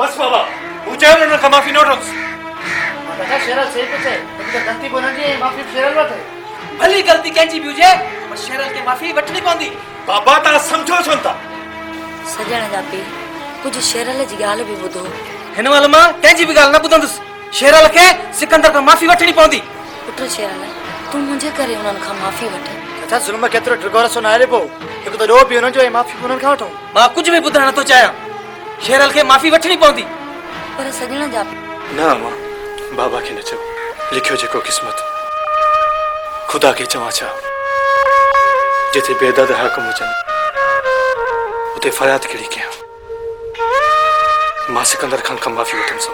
बस बाबा मुझे उन्होंने माफी न वठोसि। चाचा शेरल सही कुछ है तो गलती बोलण जी माफी शेरल वठे। भली गलती कंहिंजी बि हुजे पर शेरल खे माफ़ी वठणी पवंदी। बाबा तव्हां सम्झो छो था? सजण जा पी कुछ शेरल जी ॻाल्हि बि ॿुधो। हिन महिल मां कंहिंजी बि ॻाल्हि न ॿुधंदुसि। शेरल खे सिकंदर खां माफ़ी वठणी पवंदी। पुट शेरल तू मुंहिंजे करे उन्हनि खां माफ़ी वठ। चाचा ज़ुल्म केतिरो ड्रिगोर सो न आहे पोइ हिकु त ॾोह बि हुननि जो ऐं माफ़ी उन्हनि खां वठूं। मां कुझु बि ॿुधणु नथो चाहियां। शेरल खे माफ़ी वठणी पवंदी। पर सजण जा न मां बाबा खे न चओ। लिखियो जेको क़िस्मत खुदा खे चवां छा। जिथे बेदर्द हाकम हुजनि उते फरियाद कहिड़ी कयां। मां सिकंदर खान खां माफ़ी वठंदुसि।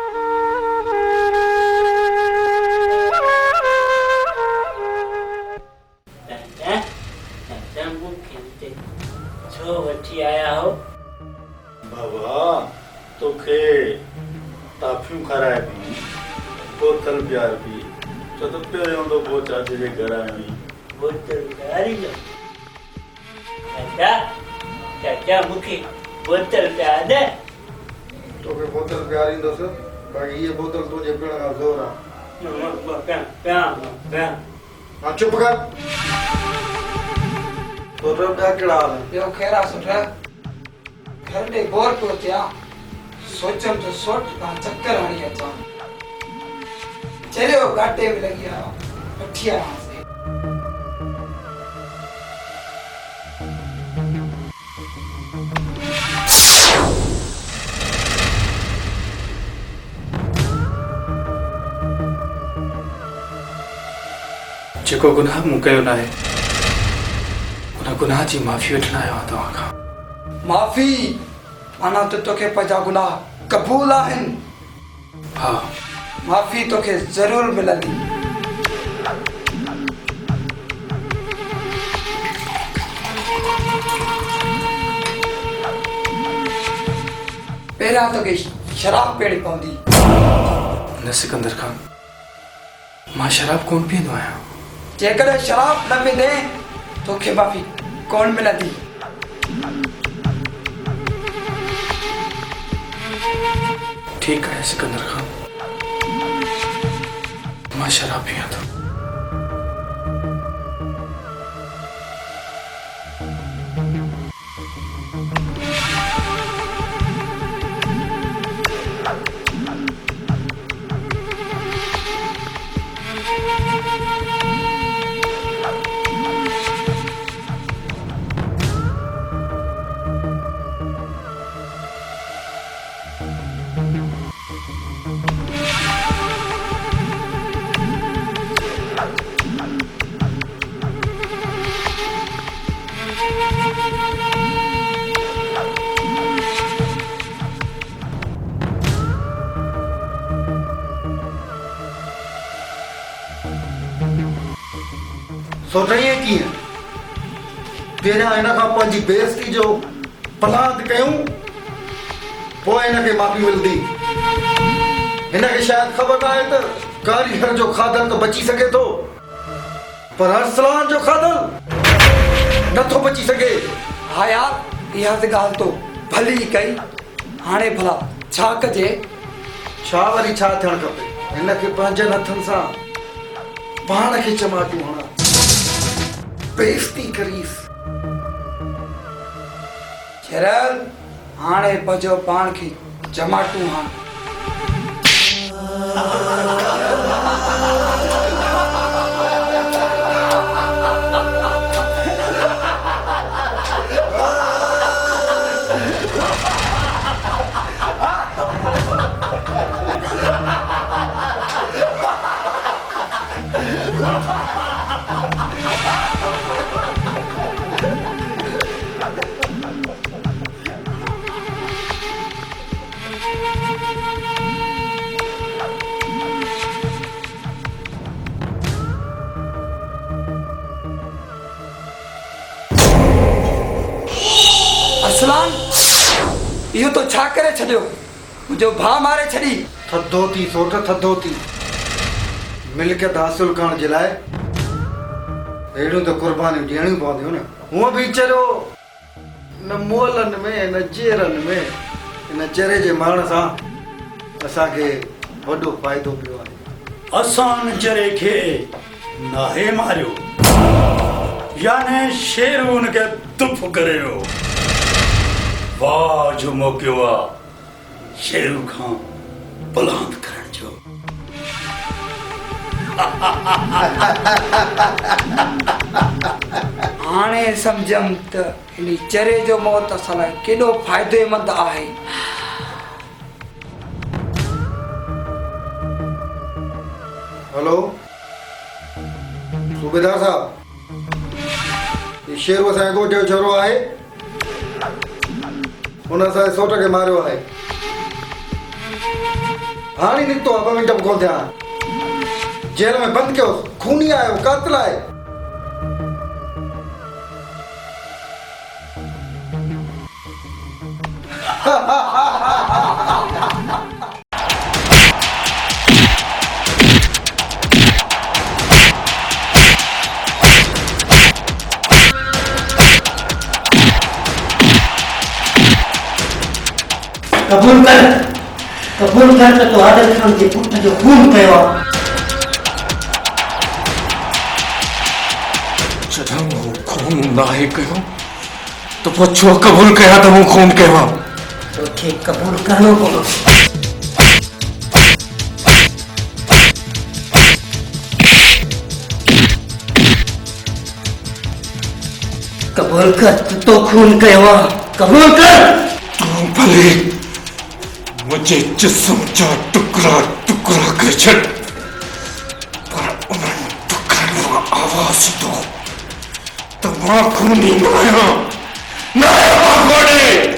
छो वठी आया हो? बाबा तोखे ताफियूं खाराए पई बोतल प्यार पई छो त पियो हूंदो पोइ चाचे जे घर आयो बोतल प्यारी जो चाचा चाचा मूंखे बोतल प्यार दे। तोखे बोतल प्यार ईंदुसि बाक़ी ये बोतल तुंहिंजे पीअण खां ज़ोर आहे। हाँ चुप कर। तो रब जा केड़ा हाल है? यो खेरा सुठा घर में बोर पियो थिया सोचम तो सोच का चक्कर हणी अचा चलियो घाटे में लगी आयो पठिया से जेको गुनाह मूं कयो न आहे उन गुनाह जी माफ़ी वठण आयो आहियां तव्हां खां। माफी माना तो तोखे पंहिंजा गुनाह कबूल आहिनि। हा माफी तोखे जरूर मिलंदी। पहिरियां तोखे शराब पीअणी पवंदी। न सिकंदर खान मां शराब कोन पीअंदो आहियां। जेकॾहिं शराब न पींदे तोखे माफी कोन मिलंदी। ठीक है सिकंदर खान मां शराब पियां थो। सोचइए कीअं पहिरियां हिन खां पंहिंजी बेइज़ती जो पलाद कयूं पोइ हिनखे माफ़ी मिलंदी। हिनखे शायदि ख़बर न आहे त कारीगर जो खाधल त बची सघे थो पर अरसलान जो खाधल नथो बची सघे। हा यार इहा त ॻाल्हि तो भली कई। हाणे भला छा कजे? छा वरी छा थियणु खपे? हिनखे पंहिंजनि हथनि सां पाण खे चमाटियूं हणा बेइज़ती करीस। शेरल हाणे पंहिंजो पाण खे जमाटू हां। अरसलान इहो तो छा करे छॾियो? मुंहिंजो भाउ मारे छॾी। थधो थी सोट थधो थी मिल्कियत हासिल करण जे लाइ अहिड़ियूं त क़ुर्बानियूं ॾियणियूं पवंदियूं न। हूअं बि चरियो न मोलनि में न जेरनि में इन चेहरे जे मारण सां असांखे वॾो फ़ाइदो पियो आहे। असान जरे खे नाहे मारियो याने शेर उनके दुफ करियो। वाह जो मौक़ो आहे शेरू खां बुलंद करण जो। हाणे सम्झम त इन चरे जो मौत असां लाइ केॾो फ़ाइदेमंद आहे। हेलो सूबेदार साहब, ये शेरू असांजे ॻोठ जो छोरो आहे, हुन असांजे सोट खे मारियो आहे। हाणे निकितो आहे, 2 मिंट बि कोन थिया आहिनि। जेल में बंदि कयोसि, खूनी आहे, कातिल आहे। कबूल कर त तूं आदिल खान जे पुट जो खून कयो आहे। जॾहिं मूं खून नाहे कयो त पोइ छो क़बूल कयां त मूं खून कयो आहे? तोखे कबूल करणो पवंदो। कबूल कर त तो खून कयो आहे। कबूल कर। तूं भले मुझे जिस्म जा टुकड़ा टुकड़ा करे छॾ, पर उन्हनि टुकड़नि मां आवाज़ ईंदो त मां खूनी न आहियां, न आहियां घोड़े।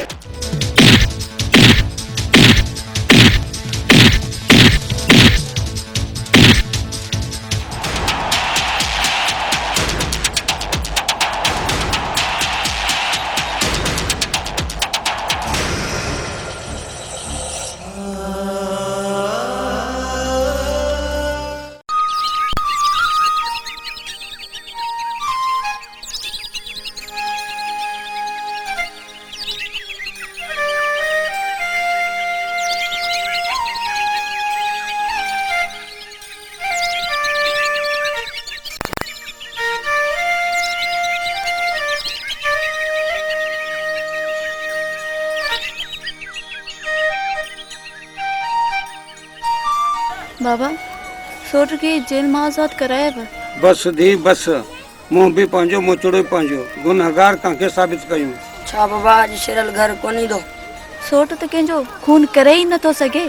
बाबा सोट के जेल में आजाद कराया बा। बस दी बस, मुंह भी पंहिंजो मोचड़ो पंहिंजो, गुनहगार तव्हांखे साबित कयूं। छा बाबा अॼु शेरल घर कोन ईंदो? सोट त कंहिंजो खून करे ई नथो सघे।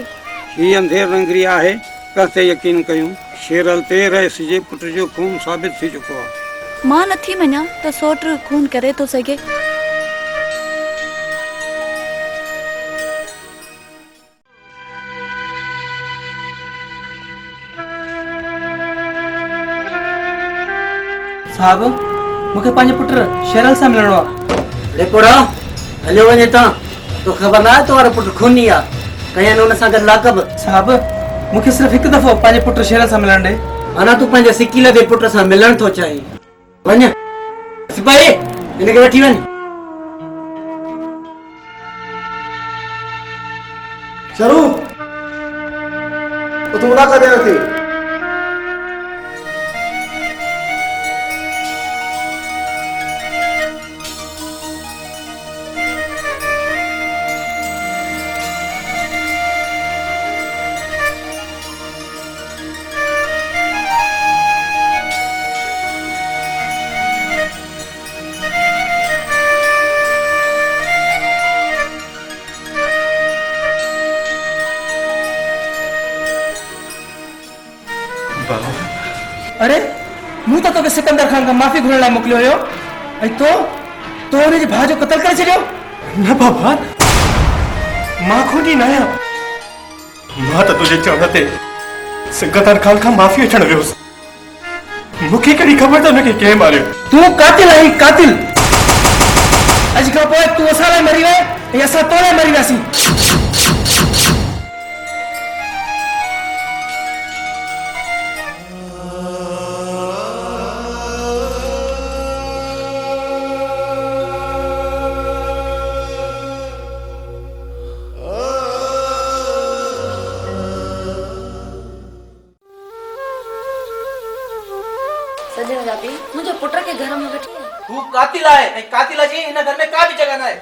ही अंधेर रंगरी आहे, कंहिं यकीन कयूं। शेरल ते रईस जे पुट जो खून साबित थी चुको आहे। मां नथी मञा त सोट खून करे थो सघे। साहब मूंखे पंहिंजे पुट शेरल सां मिलणो आहे। लेकोड़ा हलियो वञे ता, तो ख़बर ना आहे तुम्हारो पुट खूनी आहे, कया हुन सां गॾु लाकब। साहब मूंखे सिर्फ़ हिकु दफ़ो पंहिंजे पुट शेरल सां मिलण ॾे। अञा तूं पंहिंजे सिकील जे पुट सां मिलण थो चाहीं? वञ सिपाही, हिनखे वठी वञ। चरू तूं मुलाक़ात ॾियण थी। अरे मूं त तोखे सिकंदर खान खां माफ़ी घुरण लाइ मोकिलियो हुयो, ऐं तो हुनजे भाउ जो क़तल करे छॾियो। न बाबा, मां खूनी न आहियां। मां त तुंहिंजे चवण ते सिकंदर खान खां माफ़ी वठण वियुसि। मूंखे कहिड़ी ख़बर त हुनखे कंहिं मारियो। तूं कातिल आहीं, कातिल। अॼु खां पोइ तूं असां लाइ मरी वए ऐं असां तो लाइ मरी वियासीं। ॼण जा पी मुंहिंजे पुट खे घर में वठी आया। तू कातिल आहे ऐं कातिल जी हिन घर में का बि जगह न आहे।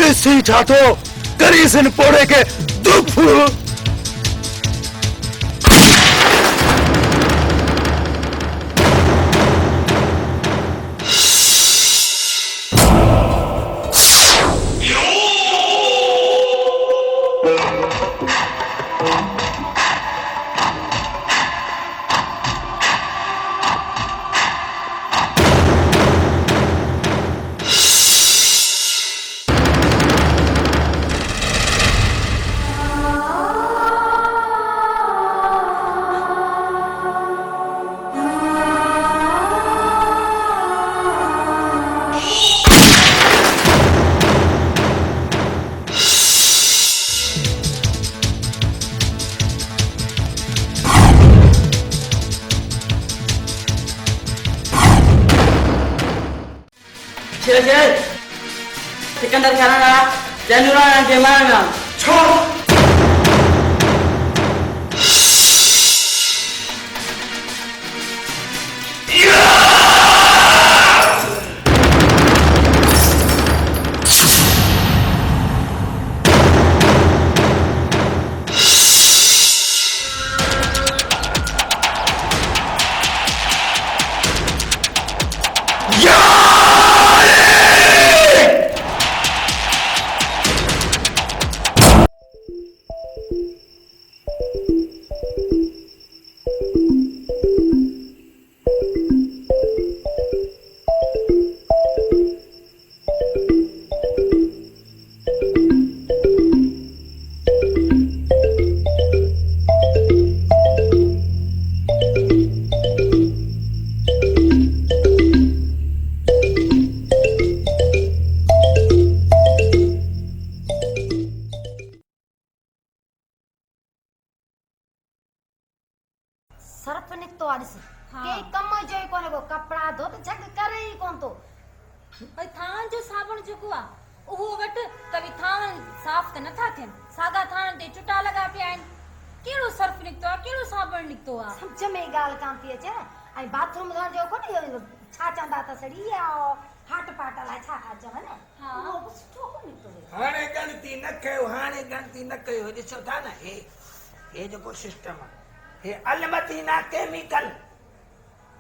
ॾिसी छा थो करीस हिन पोड़े खे दुख। सिकंदर खाना चंदुरा के मारना छोड़। सर्फ निकतो आ ॾिस के कम जो ई कोने को कपड़ा धो त झग करे ई कोन तो। भई थान जो साबुण जेको आ उहो वट कभी थान साफ त नथा थियन सागा थान ते चुटा लगा पिया आहिनि। केड़ो सर्फ निकतो आ केड़ो साबुण निकतो आ समझ में गाल कान थी अचे। ऐं बाथरूम धोण जो कोने छा चंदा त सड़ी आ हाट पाट ला छा चवन हां वो सुठो को निकतो हाणे गणती न कयो हाणे गणती न कयो ॾिसो था न हे जेको सिस्टम आहे हे अलमदीना केमिकल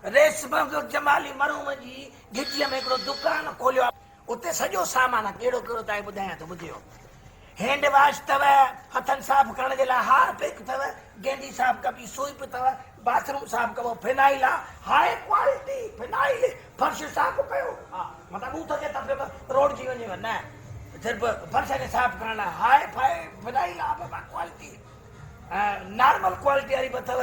रेशम जमाली मरूम जी गिटीअ में हिकिड़ो दुकान खोलियो आहे। उते सॼो सामान आहे कहिड़ो कहिड़ो तव्हांखे ॿुधायां थो ॿुधियो। हैंड वॉश अथव हथनि साफ़ करण जे लाइ हारपिक अथव गेंडी साफ़ कबी सूप अथव बाथरूम साफ़ कबो फिनाइल आहे हाई क्वालिटी फिनाइल फर्श साफ़ कयो हा मतिलबु हू थके त रोड जी वञेव न सिर्फ़ु फर्श खे साफ़ करण लाइ हाई फाई फिनाइल आहे बाबा क्वालिटी नॉर्मल क्वालिटी वारी बि अथव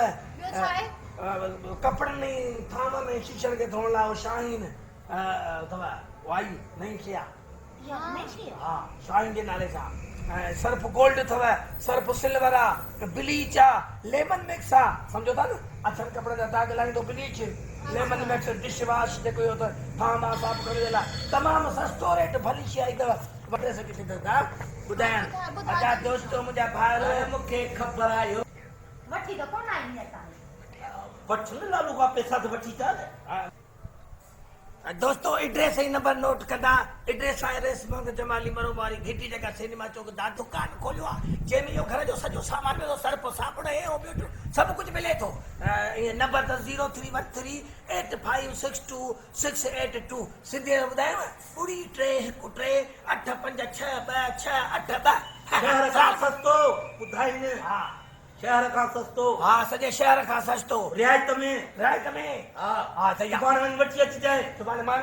कपिड़नि थाम में शीशनि खे धोअण लाइ शाहीन अथव वाई नई शइ आहे हा शाहीन जे नाले सां सर्फ गोल्ड अथव सर्फ सिल्वर आहे ब्लीच आहे लेमन मिक्स आहे सम्झो था न अछनि कपिड़े जा दाग लाहींदो bleach lemon mix dish wash जेको इहो त थाम आहे साफ़ करण जे लाइ तमामु सस्तो रेट भली शइ आई अथव वठे सघी था ॿुधायां अछा दोस्तो मुंहिंजा भाउर मूंखे ख़बर आयो वठी त कोन आई असां वठ न लालू का पैसा तो वठी था दोस्तों एड्रेस ही नंबर नोट कंदा एड्रेस आहे रेशम जमाली मरोमारी घिटी जगह सिनेमा चौक दा दुकान खोलियो आहे जंहिंमें इहो घर जो सॼो सामान मिलो सर्फ साबुण हे हो ॿियो सभु कुझु मिले थो। नंबर त 03138562 सिंधी में ॿुधायांव 3 शहर खां सस्तो ॿुधाईंदे हा शहर खां सस्तो हा सॼे शहर खां सस्तो रियायत में हा त सुभाणे वञी वठी अचिजांइ सुभाणे मां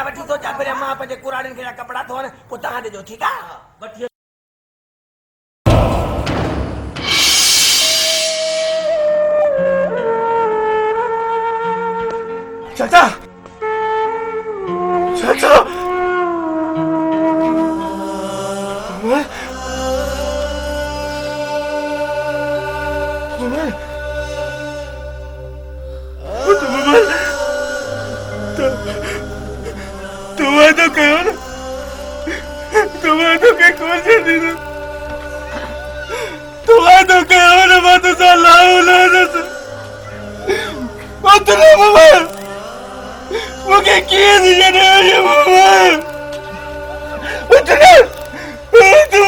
वठी थो अचां पहिरियों मां पंहिंजे कुराड़ियुनि खे कपिड़ा धोअण पोइ तव्हां ॾिजो ठीकु आहे वठी चाचा चाचा तुम्हारे तो कहो ना बात लाओ ना उतने बाबा मुझे किए दिए नहीं बाबा उतने तू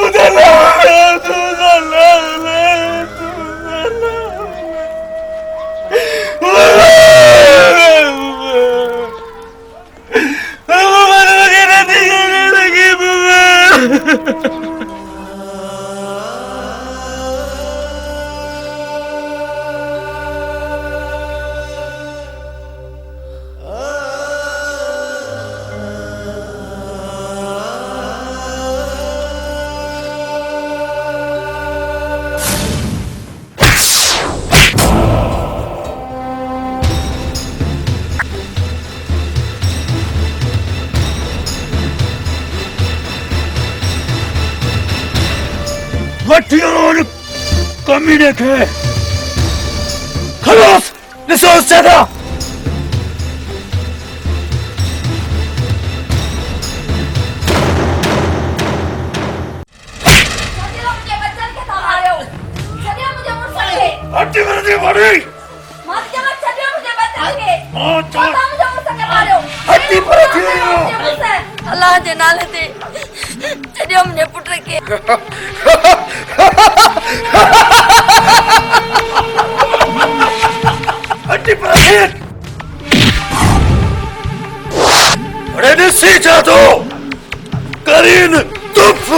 वटियों कमी देखे खलास निसोच से था हट्टी कर दी बड़ी हट्टी पर अल्लाह जे नाले ते छडियो मुझे पुट के हट्टी पर अरे निसी जादो करीन तुफ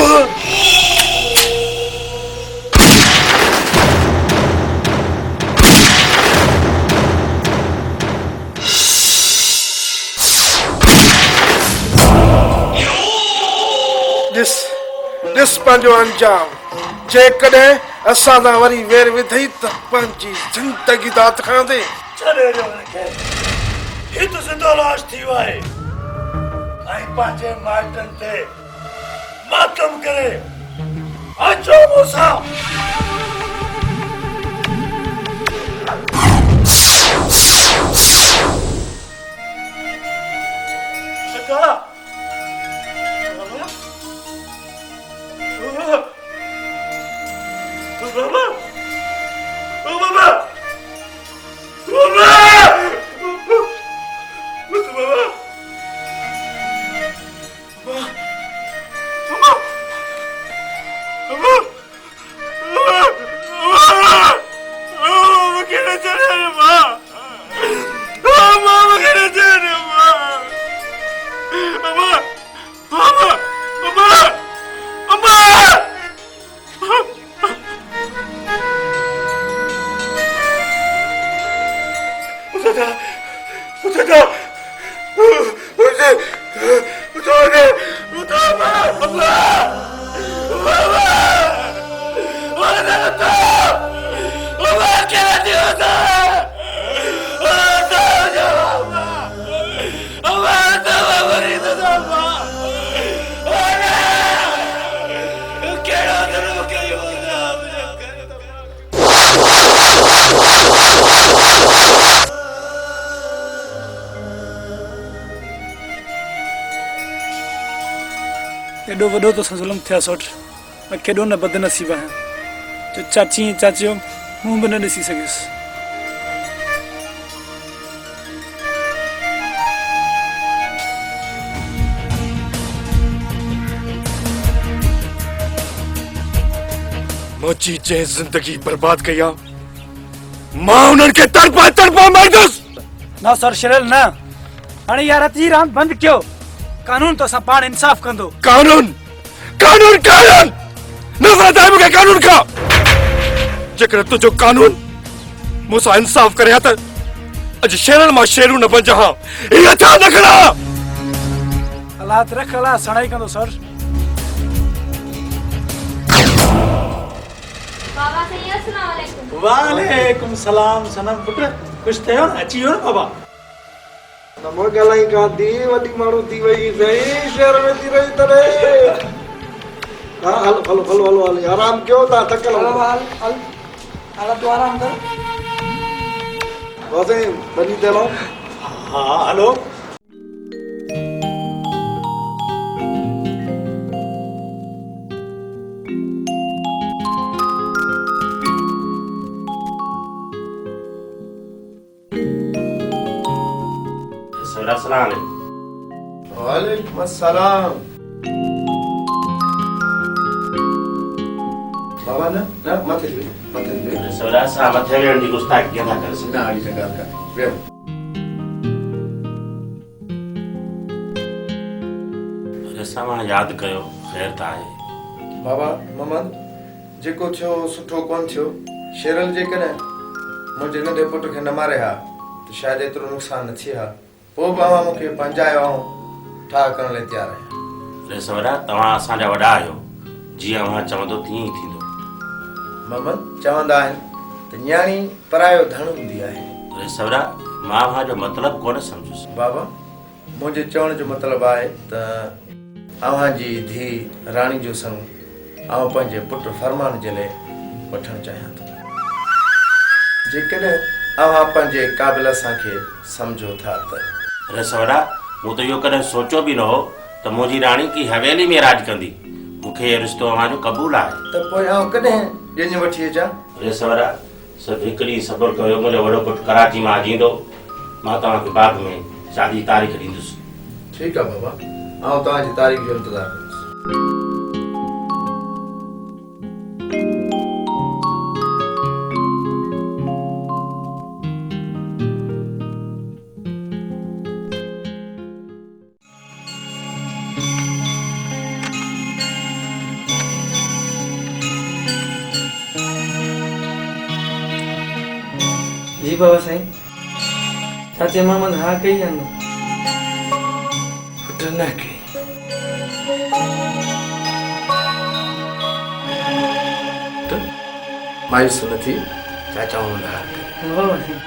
ॾिस पंहिंजो अंजाम जेकॾहिं असां सां वरी वेर विधई त पंहिंजी ज़िंदगी दात खणंदे छॾे ॾियो हिनखे ही तो ज़िंदो लाश थी वियो आहे ऐं पंहिंजे माइटनि ते मातम करे अचो मूंसां एडो वडो तो जुल्म थिया सोट मैं केडो न बदनसीब आहियां जो चाची चाचियो मुंह भी न ॾिसी सघियुसि मुंहिंजी जंहिं ज़िंदगी बर्बाद कई आहे मां उन्हनि खे तड़पा तड़पा मारंदुसि न सर शेरल न हाणे यार अची रांदि बंदि कयो कानून तो असां पाण इंसाफ़ कंदो कानून कानून कानून नफ़रत आहे मूंखे कानून खां जेकर तुंहिंजो कानून मूंसां इंसाफ़ करे हा त अॼु शेरनि मां शेरू न बणिजा हा इहा छा न खणा हालात रख अला सणाई कंदो सर बाबा सही अस्सलाम वालेकुम वालेकुम सलाम सनम पुट खुश थियो न अची वियो न बाबा नमो ॻाल्हाई का दी वॾी माण्हू थी वई सही शहर में थी रही तॾहिं हा हलो हलो हलो हलो हलो आराम कयो तव्हां थकल हल तूं आराम कर वैसे बनी दे लो हा हलो सवरा सलाम वालेकुम अस्सलाम। बाबा ना मथे दे सवरा सा मथे वेण दी गुस्ताखी था कर ना आड़ी जगह का वेम रसा मां याद कयो खैर ता है बाबा मोहम्मद जेको थियो सुठो कोन थियो शेरल जे कने मुंहिंजे नंढे पुट खे न मारे हा त शायदि एतिरो नुक़सान न थिए हा पोइ बि अवां मूंखे पंहिंजायो ठाह करण लाइ तयारु आहियां। रे सवरा तव्हां असांजा वॾा आहियो जीअं अव्हां चवंदो तीअं ई थींदो। मोहम्मद चवंदा आहिनि त न्याणी परायो धन हूंदी आहे। रे सवरा मां अव्हां जो मतिलबु कोन सम्झुसि। बाबा मुंहिंजे चवण जो मतिलबु आहे त अव्हां जी धीउ राणी जो संग आउं पंहिंजे पुट फरमान जे लाइ वठणु चाहियां थो। जेकॾहिं अव्हां पंहिंजे क़ाबिल असांखे सम्झो था त। रे सवरा मूं त इहो कॾहिं सोचियो बि न हो त मुंहिंजी राणी की हवेली में राज कंदी। मूंखे इहो रिश्तो अव्हां जो क़बूल आहे। त पोइ आउं कॾहिं ॼञ वठी अचां? रे सवरा सिर्फ़ु हिकु ॾींहुं सब्र कयो। मुंहिंजो वॾो पुटु कराची मां जींदो मां तव्हांखे बाद में शादी जी तारीख़ ॾींदुसि। ठीकु आहे बाबा आउं तव्हांजी तारीख़ जो इंतज़ारु कंदुसि। जी बाबा साईं चाचे मोहम्मद हाँ कही जानो पुट न कई त मायूस न थी चाचा मोहम्मद हार करे। बाबा साईं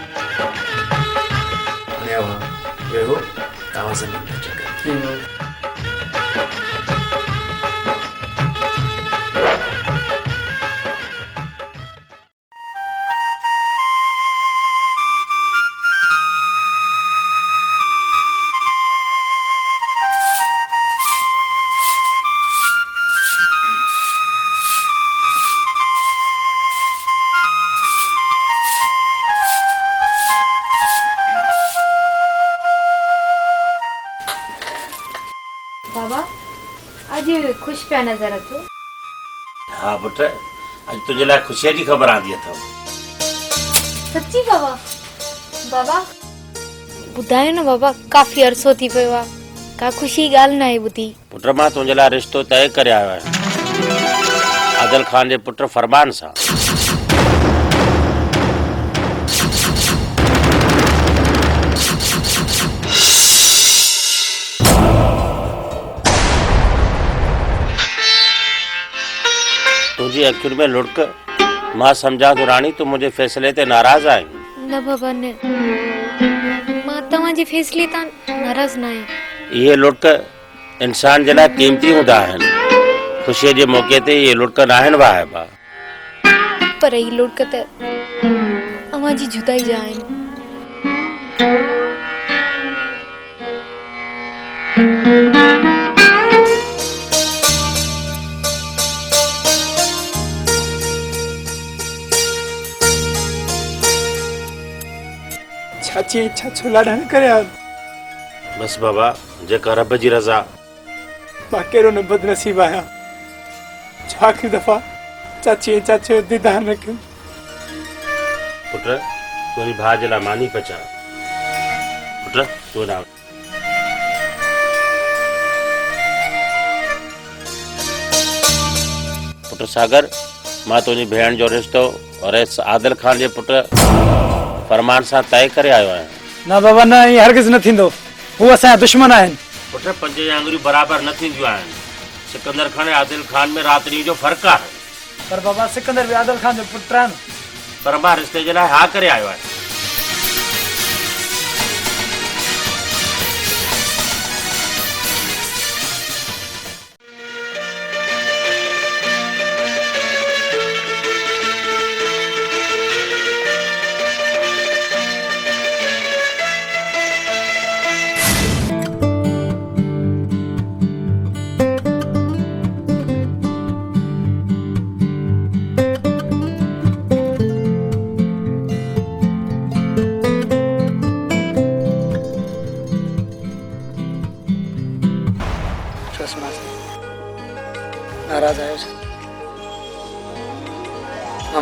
हाणे अवां वेहो तव्हां ज़मीन ते चकर। जी बाबा बाबा आज खुश पिया नज़र अचो। हा पुट अॼु तुंहिंजे लाइ ख़ुशीअ जी ख़बर आंदी अथव। सच्ची बाबा? बाबा ॿुधायो न बाबा काफ़ी अरसो थी पियो आहे का ख़ुशी ॻाल्हि न आहे ॿुधी। पुट मां तुंहिंजे लाइ रिश्तो तय करे आयो आहियां आदिल ख़ान जे पुट फरमान सां। तुझी अखियुनि में लुढ़क मां समझा तो रानी तू मुझे फैसले ते नाराज आई। न बाबा न मां तव्हांजे फैसले तां नाराज़ न आहियां। ये लुढ़क इंसान जे लाइ कीमती हूंदा आहिनि। ख़ुशीअ जे मौक़े ते ये लुढ़क न आहिनि वाहिबा। पर ही लुढ़क त अव्हां जी जुदाई जा आहिनि। चाची इच्छा छो लाॾा न करे बस बाबा जेका रब जी रज़ा। मां कहिड़ो न बदनसीब आहियां जो आख़िरी दफ़ा चाची चाचे जो दीदार न कयो। पुट तुंहिंजी भाउ जे लाइ मानी पचा। पुट तूं ना पुट सागर मां तुंहिंजी भेण जो रिश्तो और इस आदिल खान जे पुट फरमान सां तय करे आयो आहियां। न बाबा न ईअं हरगिज़ न थींदो। हू असांजा दुश्मन आहिनि। पुट पंज आङुरियूं बराबरि न थींदियूं आहिनि। सिकंदर खान ऐं आदिल खान में रात ॾींहं जो फ़र्क़ु आहे। पर बाबा सिकंदर बि आदिल खान जो पुटु आहे न। पर मां रिश्ते जे लाइ हा करे आयो आहियां।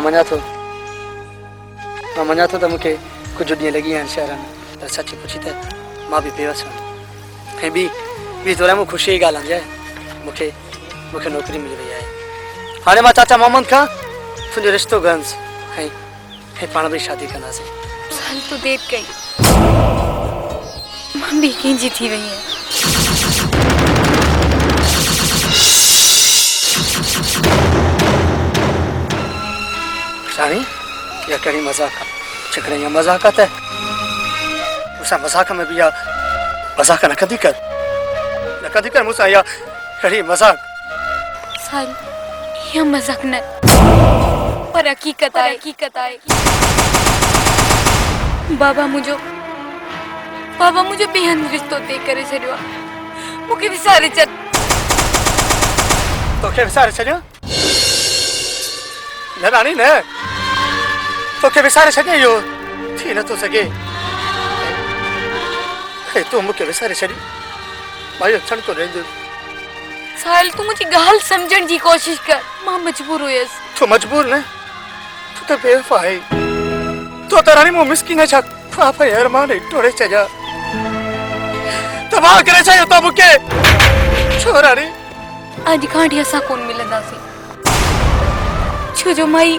मञा थो त मूंखे कुझु ॾींहं लॻी विया आहिनि शहर में, पर सची पुछी त मां बि बेवस आहियां। ऐं ॿी तोरा मूं ख़ुशी जी ॻाल्हि आहे मूंखे नौकिरी मिली वई आहे। हाणे मां चाचा मोहम्मद खां तुंहिंजो रिश्तो करणसि ऐं पाण बि शादी कंदासीं। साल तो देर कई, मां बि कंहिंजी थी वई आहियां। साईं इहा कहिड़ी मज़ाक आहे? जेकॾहिं इहा मज़ाक आहे त मूंसां मज़ाक में बि इहा मज़ाक न कदी कर मूंसां इहा कहिड़ी मज़ाक। साल इहा मज़ाक न पर हकीकत आहे। बाबा मुंहिंजो ॿिए हंधि रिश्तो तय करे छॾियो आहे। मूंखे विसारे छॾ। तोखे विसारे छॾियो? न राणी न, तोखे विसारे छॾियो इहो थी नथो सघे। तूं मूंखे विसारे छॾी, मां इहो क्षण थो रहंदुसि। साहिल तूं मुंहिंजी ॻाल्हि सम्झण जी कोशिश कर, मां मजबूर हुयसि। तूं मजबूर न, तूं त बेवफा आहे। तो त राणी मूं मिसकिन जा ख्वाब ऐं अरमान टोड़े छॾिया। तबाह करे छॾियो तो मूंखे। छो राणी? अॼु खां वठी असां कोन मिलंदासीं, छो जो मां ई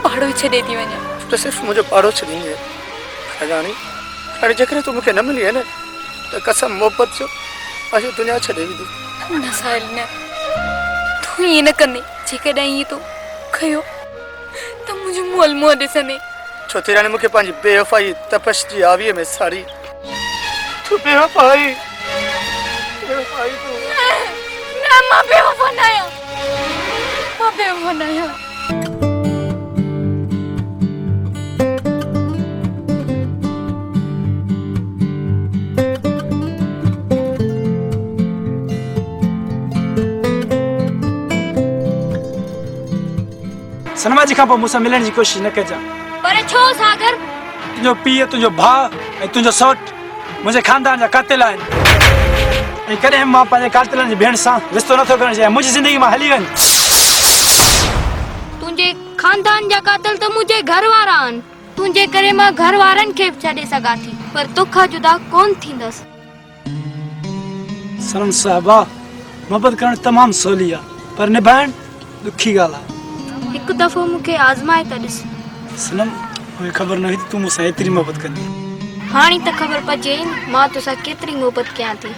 पहाड़ो छॾे थी वञा। तो सिर्फ़ु मुंहिंजो पहाड़ो छॾींदी राणी। हाणे जेकॾहिं तूं मूंखे न मिली आहे न त कसम मोहबत जो मां दुनिया छॾे वेंदी। न साहिल न, तूं ईअं न कंदे। जेकॾहिं ईअं तूं कयो त मुंहिंजो मुअल मुंहुं ॾिसंदे। छो थी राणी मूंखे पंहिंजी बेवफ़ाई तपश जी आवीअ में साड़ी। तूं बेवफ़ाई तूं। न मां बेवफ़ा न आहियां, सनमा जी खां पोइ मूंसां मिलण जी कोशिश न कजां। पर छो सागर? तुंहिंजो पीउ, तुंहिंजो भाउ ऐं तुंहिंजो सौट मुंहिंजे खानदान जा कातिल आहिनि ऐं कॾहिं मां पंहिंजे कातिलनि जी भेण सां रिश्तो नथो करणु चाहियां। मुंहिंजी ज़िंदगी मां हली वञ। तुंहिंजे खानदान जा कातिल त मुंहिंजे घर वारा आहिनि। तुंहिंजे करे मां घर वारनि खे छॾे सघां थी, पर तोखां जुदा कोन थींदसि। सनम साहिबा, मोहबत करणु तमामु सवली आहे, पर निभाइणु ॾुखी ॻाल्हि आहे। हिकु दफ़ो मूंखे आज़माए त ॾिस। सनम मूंखे ख़बर न हुई तूं मूंसां एतिरी मोहबत कंदी। हाणे त ख़बर पइजे मां तोसां केतिरी मोहबत कयां थी।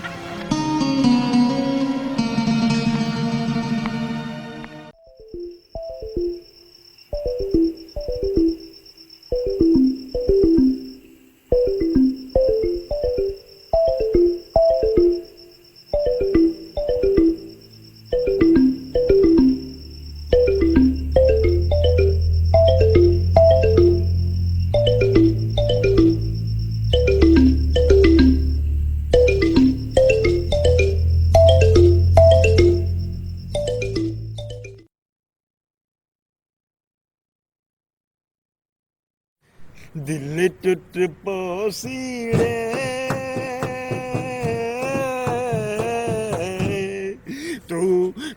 दिल टूट पोसीड़े तू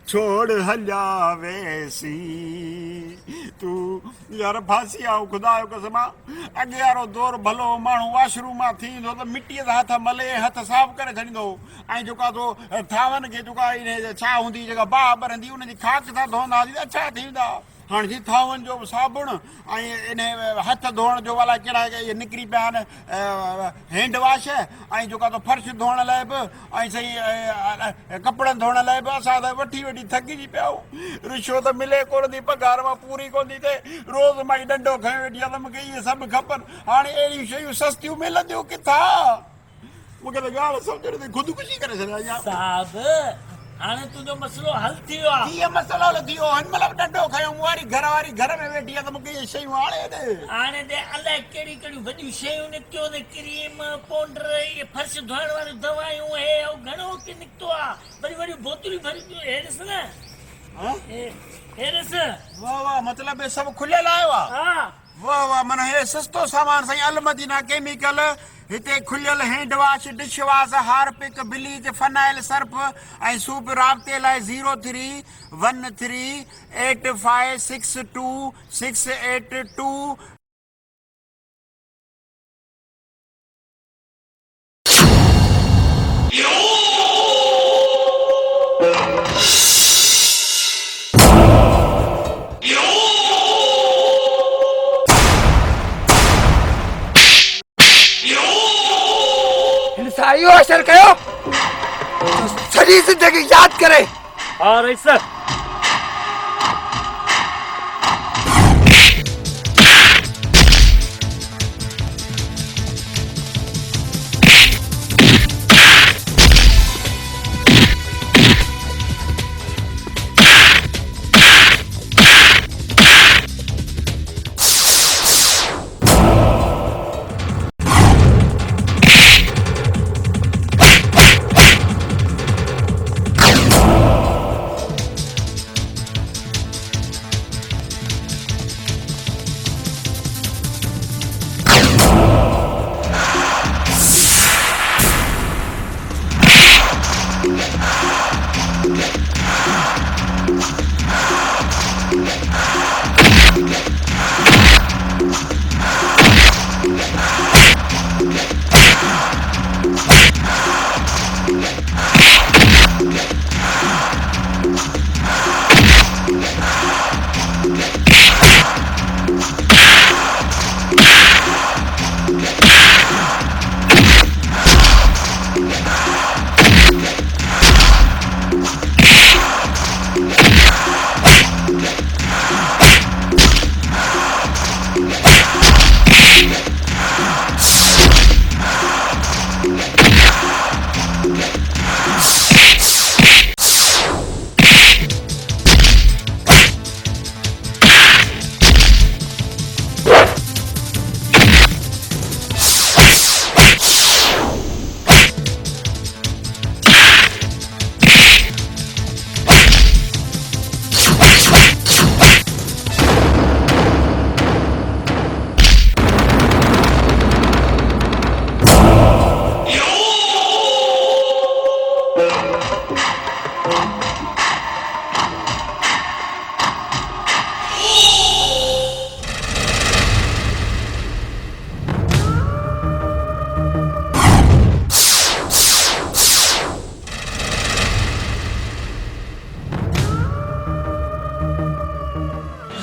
छोड़ हलिया वेसी तू यार फांसी आओ खुदा जो कसम अॻे वारो दौर भलो माण्हू वॉशरूम मां थींदो त मिटीअ सां हथ मले हथ साफ़ करे छॾींदो ऐं जेका तो थावनि खे जेका छा हूंदी जेका बाहि ॿरंदी उनजी खाक सां धोईंदा हुआसीं अच्छा थींदा। हाणे जी थावनि जो साबुण ऐं इन हथ धोअण जो अलाए कहिड़ा इहे निकिरी पिया आहिनि हैंड वॉश ऐं जेका तो फर्श धोअण लाइ बि ऐं सही कपिड़नि धोअण लाइ बि असां त वठी थकिजी पिया आहियूं। रिश्वत मिले कोन थी, पघार मां पूरी कोन थी थिए, रोज़ मां डंडो खयो वेठी आहे त मूंखे इहे सभु खपनि। हाणे अहिड़ियूं शयूं सस्तियूं मिलंदियूं किथां? मूंखे त ॻाल्हि सम्झ में ख़ुदकुशी करे छॾिया। हाणे तुंहिंजो मसइलो हल थी वियो आहे। कीअं मसइलो हल थी वियो? हिन महिल डंडो खयो मूं वारी घर में वेठी आहे त मूंखे इहे शयूं हाणे हाणे त अलाए कहिड़ियूं कहिड़ियूं वॾियूं शयूं निकितियूं आहिनि, क्रीम पाउडर इहे फर्श धोइण वारियूं दवायूं हे घणो की निकितो आहे। वरी वॾियूं बोतलूं भरियूं हे ॾिस न, हे ॾिस। वाह वाह, मतिलबु सभु खुलियल आयो आहे। हा वाह वाह मन हे सस्तो सामान साईं अल मदीना केमिकल हिते खुलियल hand wash dish wash Harpic bleach phenyl Surf ऐं सूप राब्ते लाइ 03138562682682 हिन सां इहो असर कयो सॼी ज़िंदगी यादि करे। हाँ रईस सर।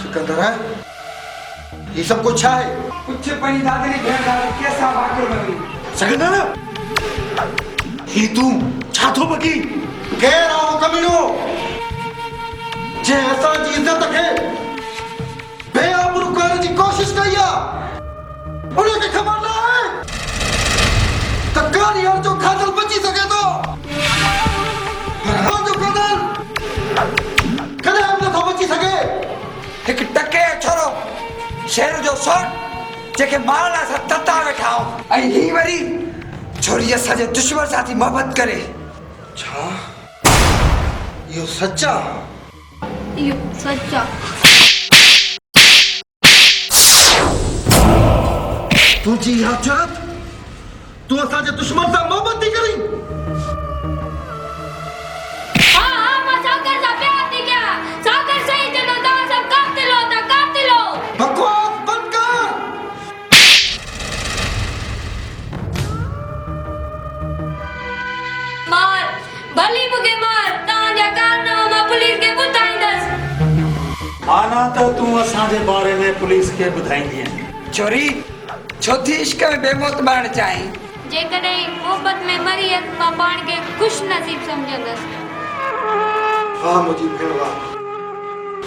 सिकंदर है ये सब कुछ है कुछ पनी दादरी भेड़ दादरी कैसा भाकर बगी सिकंदर ही तू छाथो बगी कह रहा हूं कमीनो जे असा जी इज्जत के बेआबरू करने की कोशिश कईया उन्हें के खबर ना है तकान यार जो खादल बची सके तो हाँ जो खादल कदे हम तो बची सके एक टके छोरो शेर जो सोट जेके मारला सा तता वेठा हो ऐं ही वरी छोरी असांजे दुश्मन साथी मोहब्बत करे। छा यो सच्चा इहो सच आहे। तुझी हजरत तू असांजे दुश्मन सां मोहब्बत थी करी हाँ हाँ मां सागर सां प्यार थी कयां। सागर सही चवंदो तव्हां सभु कातिल हो था कातिल हो। बकवास बंद कर मार भली मूंखे मार तव्हांजा कारनामा मां पुलिस खे ॿुधाईंदसि। माना त तूं असांजे बारे में पुलिस खे ॿुधाईंदी आहीं। छोरी छोथी इश्क में बेमौत मारण चाहीं जेकॾहिं मोहबत में मरी मां पाण खे ख़ुशि नसीब सम्झंदसि। वाह मुंहिंजी भेण वाह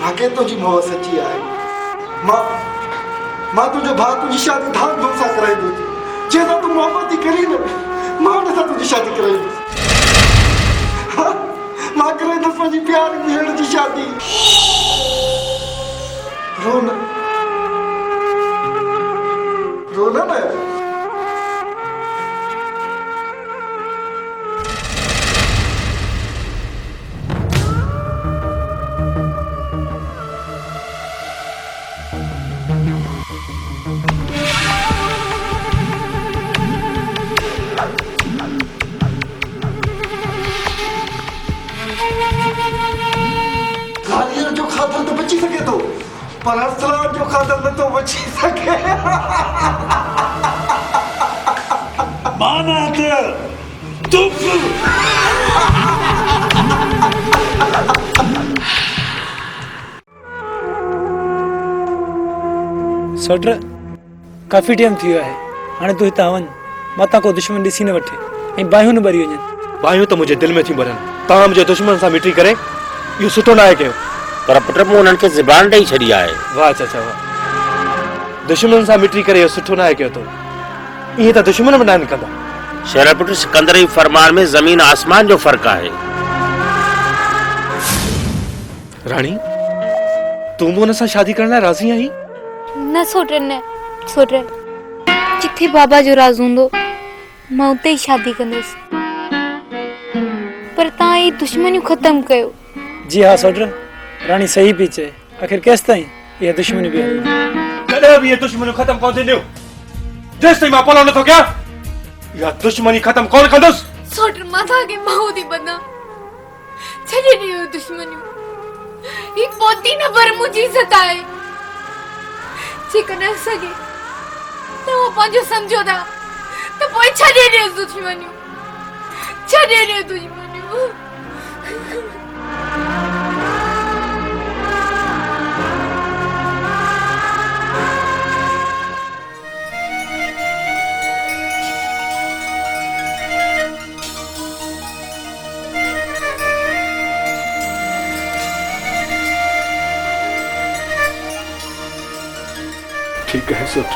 आगे तुंहिंजी मोहबत सची आहे मां तुंहिंजो भाउ तुंहिंजी शादी धाम धूम सां कराईंदुसि जंहिंसां तूं मोहबत थी करी न मां हुन सां तुंहिंजी शादी कराईंदुसि मां कराईंदुसि पंहिंजी प्यारी भेण जी शादी रो न पर असलान जो खातर न तो बची सके। माना तुम सौट काफ़ी टाइम थी वियो आहे हाणे तूं हितां वञ मतां को दुश्मन ॾिसी न वठे ऐं बाहियूं न भरी वञनि। बाहियूं तो मुझे दिल में थी भरन। तव्हां मुझे दुश्मन सां मिटी करे इहो सुठो न आहे कयो। पर पुट मूं उन्हनि खे ज़बान ॾेई छॾी आहे। वाह चाचा वाह, दुश्मन सां मिटी करे इहो सुठो न आहे कयो तो। इहे त दुश्मन बि न कंदा। शेर पुट सिकंदर जी फरमान में ज़मीन आसमान जो फ़र्क़ु आहे। राणी तूं बि हुन सां शादी करण लाइ राज़ी आहीं? न सोटे न सोटे जिथे बाबा जो राज हूंदो मां उते ई शादी कंदसि। पर तव्हां ये दुश्मनियूं ख़त्म कयो। जी हाँ सौट रानी सही पई चए। आखिर केस ताईं इहा दुश्मनी बि कॾहिं बि इहे दुश्मनियूं ख़त्म कोन थींदियूं जेसि ताईं मां पलो नथो कयां। इहा दुश्मनी ख़त्म कोन कंदुसि। सोट मां तव्हांखे माउ थी बना छॾे ॾियो दुश्मनियूं। ही पोती न पर मुंहिंजी सताए जेकॾहिं सघे तव्हां पंहिंजो सम्झो था त पोइ छॾे ॾियो दुश्मनियूं। छॾे ॾियो दुश्मनियूं। ठीक है सौट।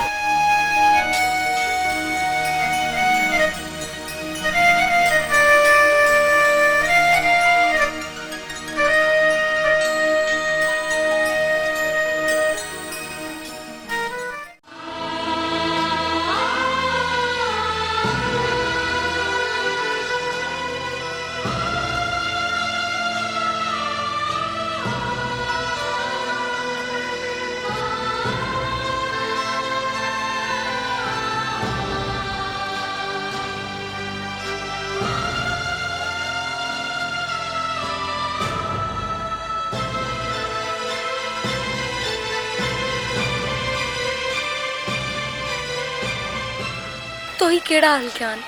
तो ही केड़ा हाल क्यान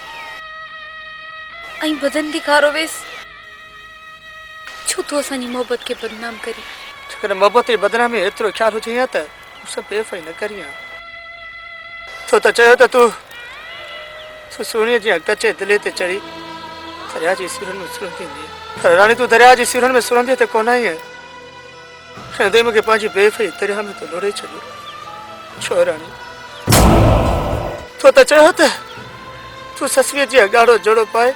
आई बदन दिखारो वेस छो तो असांजी मोहब्बत के बदनाम करी। छो मोहब्बत जी बदनामी एतिरो ख्याल हुजे या त सभु बेफ़ाई न करियां। तो त चयो त तूं सुहिणीअ जी कचे दिले ते चढ़ी दरिया जी सिरनि में सुरंदी पर राणी तूं दरिया जी सिरनि में सुरंदी त कोन आई आहे। मूंखे पंहिंजी बेफ़ाई दरिया में तो लोड़े छॾियो। छो राणी तो त चयो त तूं ससुवीअ जी ॻाढ़ो जोड़ो पाए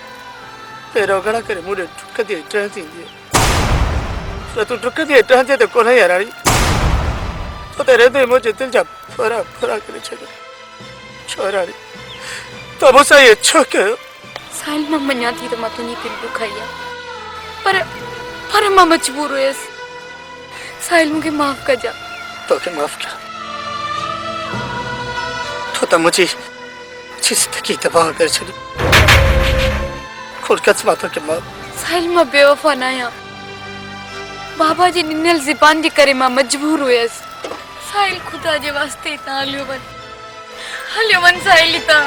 पहिरियों घड़ा करे मूं ॾे डुकंदी टहंदी पर तूं डुकंदी टहंदी त कोन आई राणी। तो त रहंदे मुंहिंजे दिलि जा फोरा फोरा करे छॾियो। छो राणी तो मूंसां इहो छो कयो? साहिल मां मञा थी त मां तुंहिंजी दिलि दुखाई आहे पर मां मजबूर हुयसि। साहिल मूंखे माफ़ कजा। तोखे माफ़ कया तो त मुझी जिंदगी तबाह करे छॾी। खुद कसम तोखे माफ़। साहिल मां बेवफा न आहियां। बाबा जी ॾिनल ज़बान जे करे मां मजबूर हुयसि। साहिल खुदा जे वास्ते हितां हलियो वञ साहिल हितां।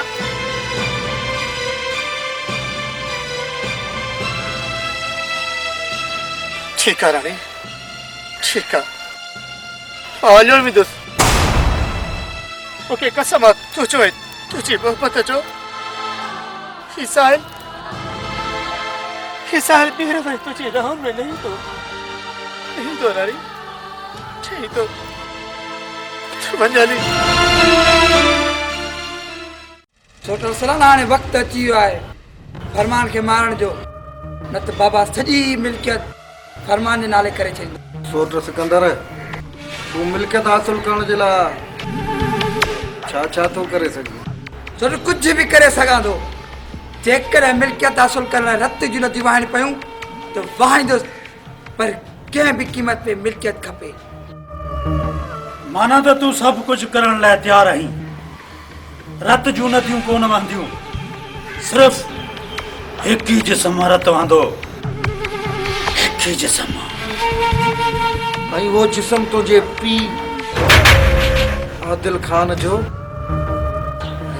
ठीक है रानी ठीक है हलियो वेंदुसि। मूंखे कसम आहे तूं चओ तुंहिंजी मोहबत जो ही साहिल ॿीहर वरी तुंहिंजी रहम में नहीं तो रानी ठीक तो वञ हली। छोटो सलान हाणे वक़्तु अची वियो आहे फरमान खे मारण जो न त बाबा सॼी मिल्कियत फरमान जे नाले करे छॾींदो। सोट सिकंदर तूं मिल्कियत हासिल करण जे लाइ छा तो करे सघे? छोटो कुझु बि करे सघां थो। जेकॾहिं मिल्कियत हासिल करण लाइ रत जूं नदियूं वहाइण पयूं त वहाईंदुसि पर कंहिं बि क़ीमत ते मिल्कियत खपे। माना त तूं सभु कुझु करण लाइ तयारु आहीं। रत जूं नदियूं कोन वहंदियूं सिर्फ़ हिकु ई जिस्म रत वहंदो हिकु ई जिस्म। ऐं वो जिस्म तुंहिंजे पीउ आदिल खान जो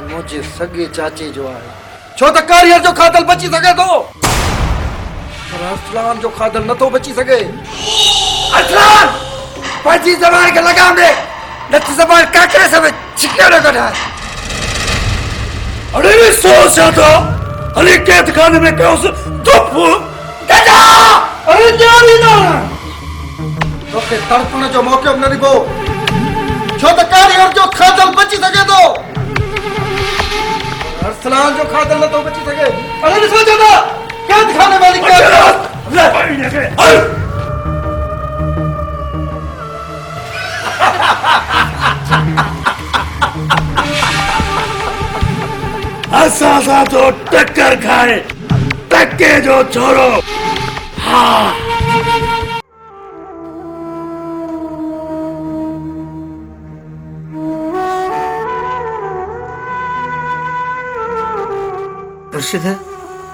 मुझे सगे चाचे जो आहे छो त कारियर जो खाधल बची सके तो पर अरसलान जो खाधल न तो बची सके। अरसलान पंहिंजी ज़बान खे लगाम ॾे न त ज़बान काकरे सां छिके न कढाए। अरे सोच तो अली कैद खाने में कौस धुप गजा अरे जारी ना तोखे तड़पण जो मौको न ॾिबो छो त कारियर जो खाधल बची सके तो अरसलान जो खाधल न तो बची सके। अरे ॾिसो दादा कैद खाने वाली कैद असा तो टक्कर खाए टक्के जो छोड़ो। हाँ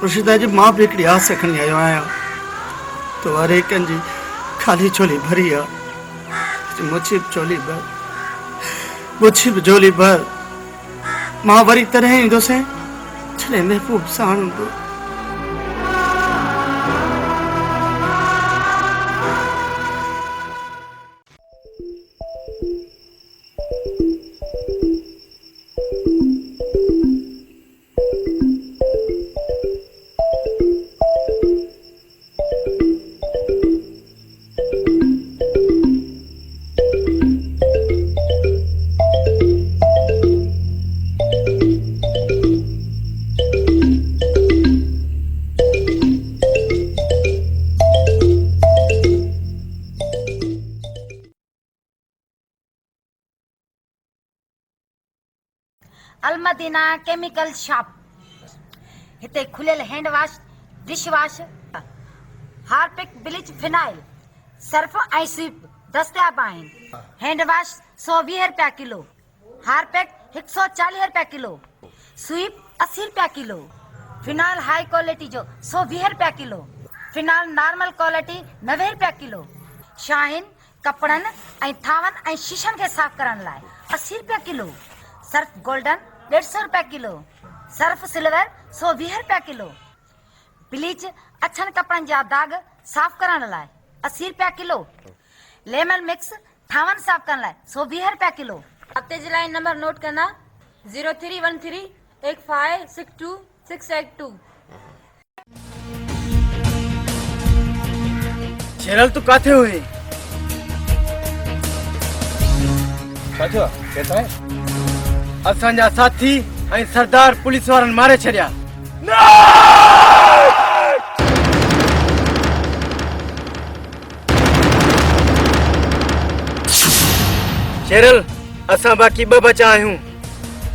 रुशिदा जी मां भी हिकिड़ी आस खणी आयो आहियां तो हर एक जी खाली झोली भरी आहे मुझी बि झोली भर मां वरी तॾहिं ईंदुसि जॾहिं महबूब साण हूंदो। अलमदीना केमिकल शॉप हिते खुलियल hand wash dish wash Harpic bleach phenyl Surf ऐं स्वीप दस्तियाब आहिनि। हैंड वॉश 120 रुपया किलो, हार्पिक 140 रुपया किलो, स्वीप 80 रुपया किलो, फिनाइल हाई क्वालिटी जो 120 रुपया किलो, फिनाइल नॉर्मल क्वालिटी 90 रुपया किलो, शाहीन कपड़न ऐं थावन ऐं शीशन खे साफ़ करण लाइ 80 रुपया किलो, सर्फ गोल्डन 150 रुपया किलो, सर्फ सिल्वर 120 रुपया किलो, ब्लीच अछन कपड़न जा दाग साफ़ करण लाइ 80 रुपया किलो, लेमन मिक्स थावन साफ़ करण लाइ 120 रुपया किलो। हफ्ते जी लाइन नंबर नोट करना 03138562 शेरल तू काथे हुई? छा कहता है असांजा साथी ऐं सरदार पुलिस वारनि मारे छॾिया। शेरल असां बाक़ी 2 बचा आहियूं।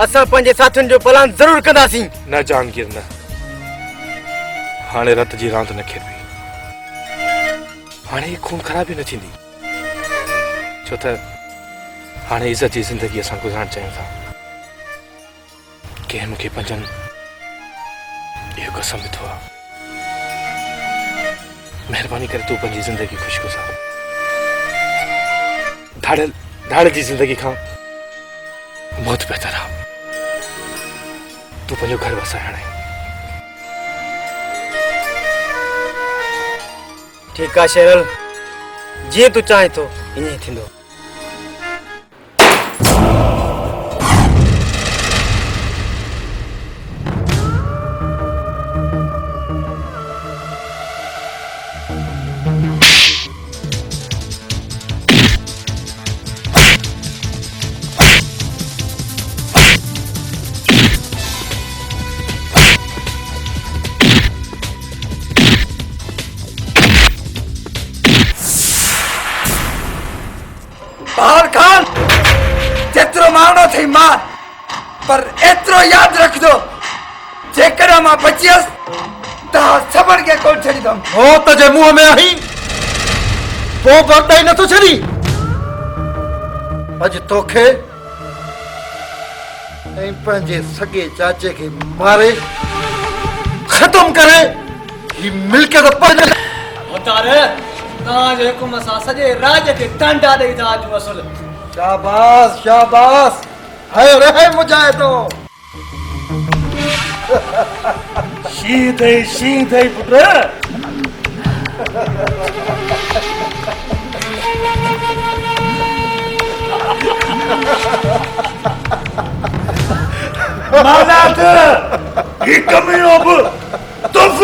असां पंहिंजे साथियुनि जो प्लान ज़रूर कंदासीं। न जहांगीर न हाणे रत जी रांदि न खेॾबी हाणे खून ख़राबी न थींदी छो त हाणे इज़त जी ज़िंदगी असां गुज़ारण चाहियूं था। कंहिं मूंखे पंजनि इहो कसम ॾिठो आहे महिरबानी करे तूं पंहिंजी ज़िंदगी ख़ुशि गुज़ार धाड़े जी ज़िंदगी खां मौत बहितर आहे। तूं पंहिंजो घर वसाए हाणे। ठीकु आहे शेरल जीअं तूं चाहीं थो ईअं ई थींदो। बहार खान जेतिरो मारणो थी मार पर एतिरो यादि रखजो जेकर मां बचियसि त सभनि खे कोन छॾींदुमि। हो त जे मुंहं में आई पोइ बरदाई नथो छॾी। अॼु तोखे ऐं पंहिंजे सॻे चाचे खे मारे ख़तम करे ही मिल्कियत तव्हांजे हुकुम सां सॼे राज खे टंडा ॾेई था अचूं। असुल शाबाश शाबाश है रे है मुजाहिदो शींधई पुट मानात ही कमीनो बि तुफ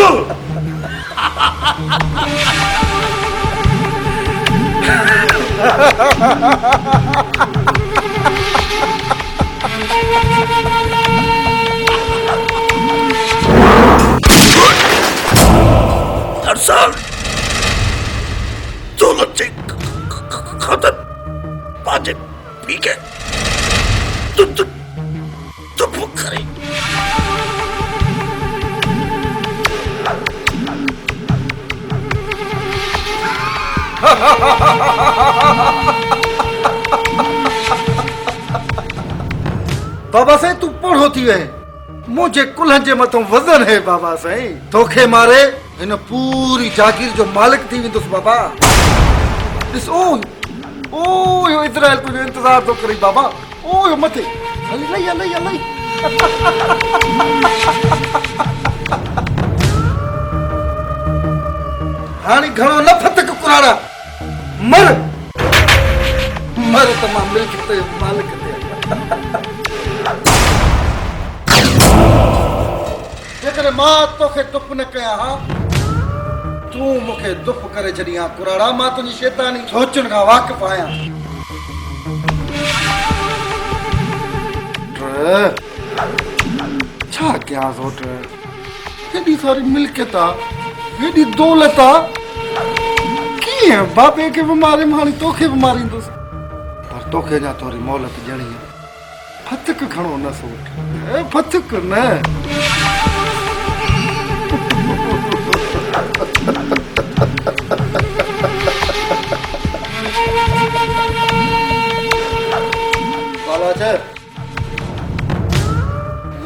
अरसाल दौलत से खातर पाजे पी के तो भूख करे बाबा साईं तू पढ़ो थी है मुझे कुल्हन जे मथों वजन है बाबा साईं तोखे मारे इन पूरी जागीर जो मालिक थी वेंदुसि बाबा ॾिस ओ इज़राइल तुंहिंजो इंतज़ार थो करे बाबा ओ मथे हली लई हली हली हाणे घणो न फतक कुराड़ा मर त मां मिल्क ते मालिक ते जेकॾहिं मां तोखे दुख न कयां हा तूं मूंखे दुख करे छॾी हा कुराड़ा मां तुंहिंजी शैतानी सोचनि खां वाक़िफ़ आहियां छा कयां सोट हेॾी सारी मिल्कियत आहे हेॾी दौलत आहे कीअं बाबे खे बि मारे हाणे तोखे बि मारींदुसि पर तोखे अञा थोरी मोहलत ॾियणी आहे फतक खणो न सोट फतक न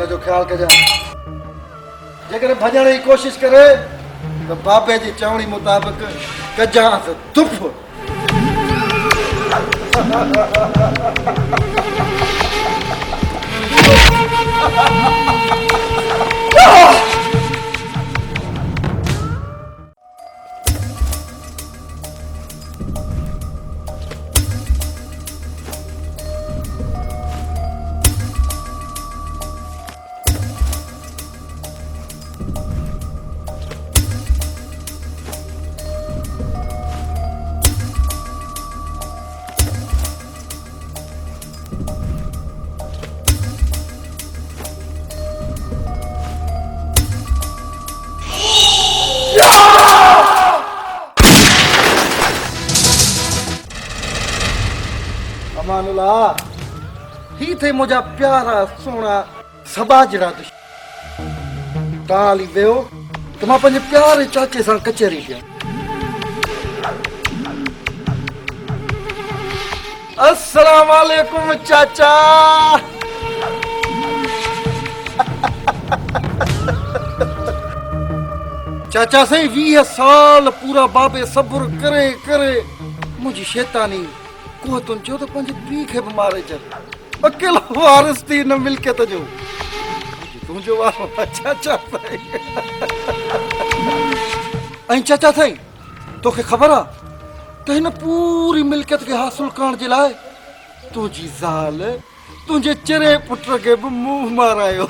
जो ख्याल कजा जेकर भजण जी कोशिश करे तो बाबे जी चवणी मुताबिक कजांस तुफ अमानुल्ला ही थे मुझा प्यारा सोना सबाजड़ा ताली वेहो तो मां पंहिंजे प्यारे चाचे सां कचहरी पिया अस्सलाम वालेकुम चाचा चाचा साईं 20 साल पूरा बाबे सब्र करे करे मुंहिंजी शैतानी कुवतुनि चयो त पंहिंजे पीउ खे बि मारे छॾ अकेलो वारिस थी न मिल्कियत जो तुंहिंजो वारो चाचा साईं ऐं चाचा साईं तोखे ख़बर आहे त हिन पूरी मिल्कियत खे हासिल करण जे लाइ तुंहिंजी ज़ाल तुंहिंजे चिरे पुट खे बि मुंहुं मारायो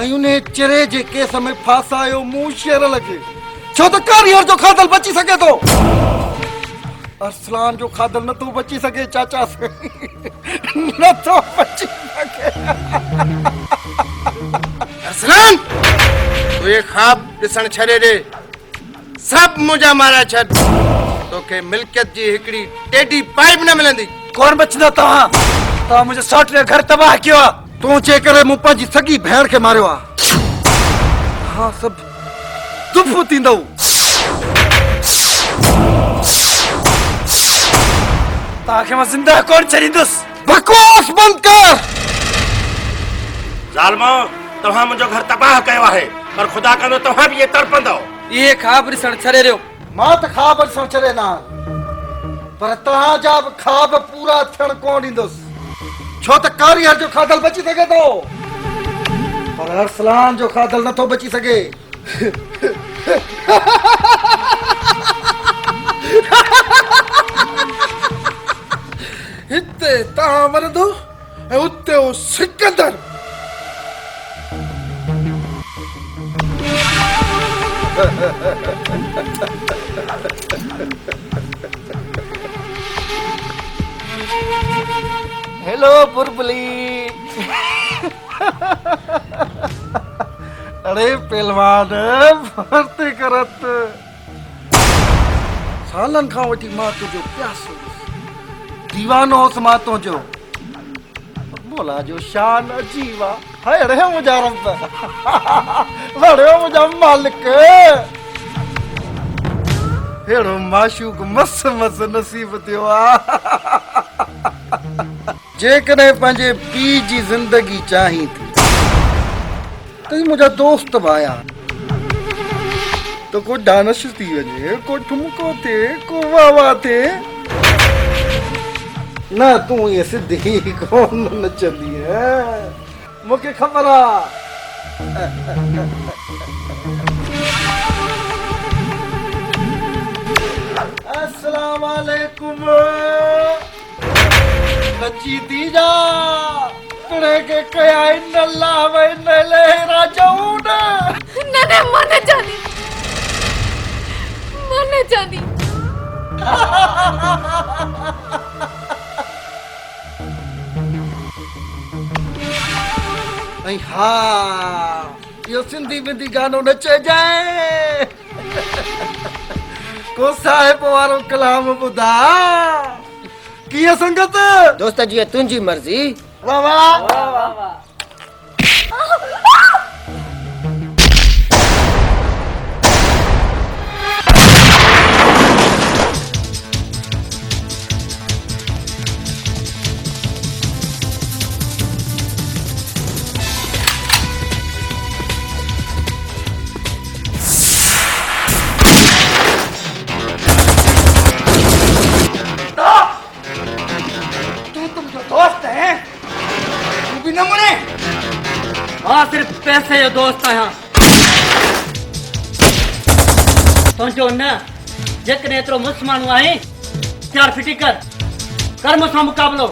ऐं उन चिरे जे केस में फासायो मुंहुं शेर लॻे छो त कारीगर जो खाधल बची सघे थो अरसलान जो खाधल नथो बची सघे चाचा नथो बची सघे अरसलान तू ये ख्वाब ॾिसण छॾे ॾे सभु मुंहिंजा मारा छॾ तोखे मिल्कियत जी हिकिड़ी टेडी पाइप न मिलंदी कौन बचंदा तव्हां मुंहिंजे सौट जो घर तबाह कयो आहे तूं जे करे मूं पंहिंजी सॻी भेण खे मारियो आहे हा सभु दुफ़ थींदो तव्हांखे मां ज़िंदा कोन छॾींदुसि बकवास बंदि कर ज़ालिमो तव्हां मुंहिंजो घर तबाह कयो आहे पर ख़ुदा कंदो तव्हां बि इहे तड़पंदव ये ख्वाब ॾिसण छॾे ॾियो मां त ख़्वाब ॾिसण छॾे न पर तव्हांजा बि ख़्वाब पूरा थियण कोन ॾींदुसि छो त कारीगर जो खाधल बची सघे थो पर अरसलान जो खाधल नथो बची सघे हिते तव्हां मरंदो ऐं उते हो सिकंदर हेलो बुलबुली अरे पहलवान भर्ती करत सालन खां वठी मां तुंहिंजो प्यासो दीवानो हुअसि मां तुंहिंजो बोला जो शान अजीब आहे हाय रे मुंहिंजा रब वड़ियो मुंहिंजा मालिक हेड़ो माशूक मस मस नसीब थियो आहे जेकॾहिं पंहिंजे पीउ जी ज़िंदगी चाहीं थी त मुंहिंजा दोस्त बि आया तो को डांस थी वञे को ठुमको थिए को वाह वाह थिए न तूं ये सिधी कोन नचंदी है मूंखे ख़बर आहे अस्सलाम वालेकुम नची थी जा पिणे के कया इन लाव इन लहरा जाऊं ना ना माने चांदी ऐं हा इहो सिंधी बिंदी गानो नचे जाए को साहिब वारो कलाम ॿुधा कीअं संगत दोस्त जी तुंहिंजी मर्ज़ी वाह वाह हाँ सिर्फ पैसे जो दोस्त आहियां तुंहिंजो न जेकॾहिं एतिरो मुस्लमानू आहे त्यार फिटी कर मूंसां मुक़ाबिलो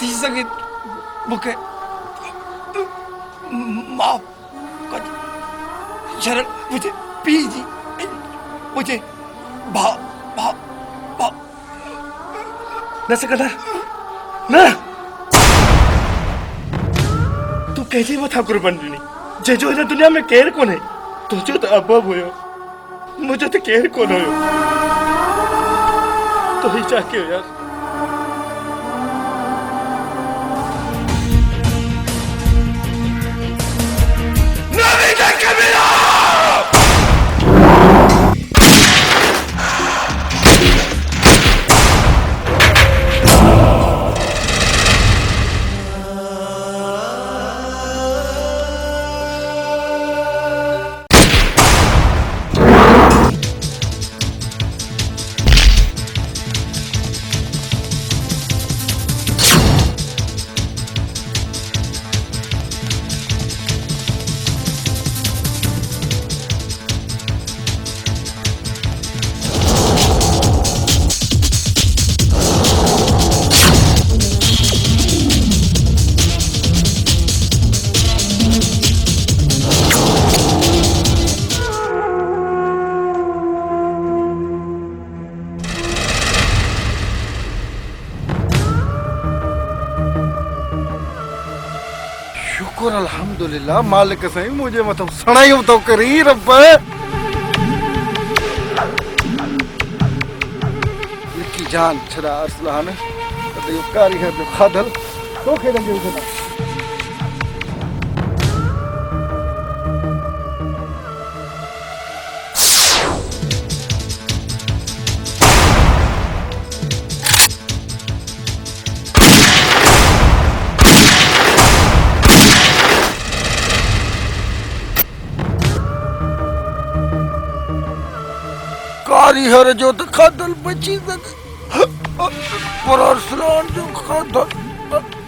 थी सके मूंखे माफ़ कजो शरण मुंहिंजे पीउ जी मुंहिंजे भाउ न सघंदा न तूं कंहिंजे मथां कुर्बानी ॾिनी जंहिंजो हिन दुनिया में केरु कोन्हे तुंहिंजो त अबब हुयो मुंहिंजो त केरु कोन हुयो तो ही छा कयो यार अल्हम्दुलिल्लाह मालिक साईं मुझे मथो सणाई तो करी रब लिखी जान छड़ा अरसलान कदे कारीगर जो खादल तो खे लगे उसे कारीगर जो तो खादल बची सके पर अरसलान जो खादल